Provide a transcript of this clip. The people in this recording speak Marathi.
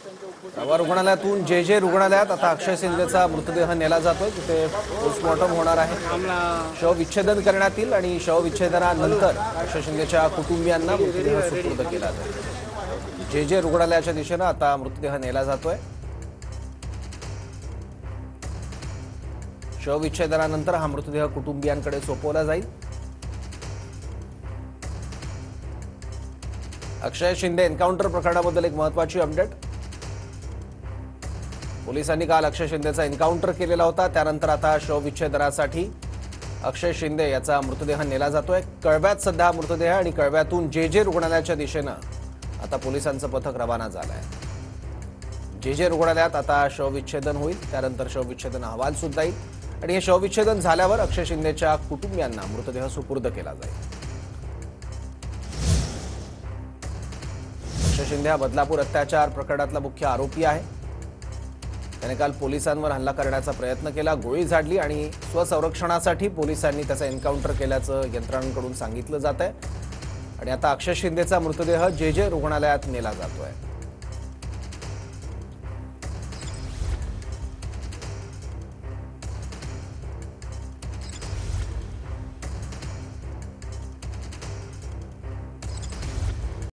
नवा रुग्णालयातून जे रुग्णालयात आता अक्षय शिंदेचा मृतदेह नेला जातोय, तिथे पोस्टमॉर्टम होणार आहे। शवविच्छेदन करण्यात येईल आणि शवविच्छेदनानंतर अक्षय शिंदेच्या कुटुंबियांना मृतदेह सुपूर्द केला जाईल। जे रुग्णालयाच्या दिशेने आता मृतदेह नेला जातोय। शवविच्छेदनानंतर हा मृतदेह कुटुंबियांकडे सोपवला जाईल। अक्षय शिंदे एन्काउंटर प्रकरणाबद्दल एक महत्त्वाची अपडेट। पोलिसांनी काल अक्षय शिंदेचा एन्काउंटर केलेला होता, त्यानंतर आता शवविच्छेदनासाठी अक्षय शिंदे याचा मृतदेह नेला जातोय। कळव्यात सध्या मृतदेह आणि कळव्यातून जे रुग्णालयाच्या दिशेने आता पोलिसांचं पथक रवाना झालं आहे। जे रुग्णालयात आता शवविच्छेदन होईल, त्यानंतर शवविच्छेदन अहवाल सुद्धा येईल आणि हे शवविच्छेदन झाल्यावर अक्षय शिंदेच्या कुटुंबियांना मृतदेह सुपूर्द केला जाईल। अक्षय शिंदे हा बदलापूर अत्याचार प्रकरणातला मुख्य आरोपी आहे। त्याने काल पोलिसांवर हल्ला करण्याचा प्रयत्न केला, गोळी झाडली आणि स्वसंरक्षणासाठी पोलिसांनी त्याचा एन्काउंटर केल्याचं यंत्रणांकडून सांगितलं जात आहे। आणि आता अक्षय शिंदेचा मृतदेह जे रुग्णालयात नेला जातोय।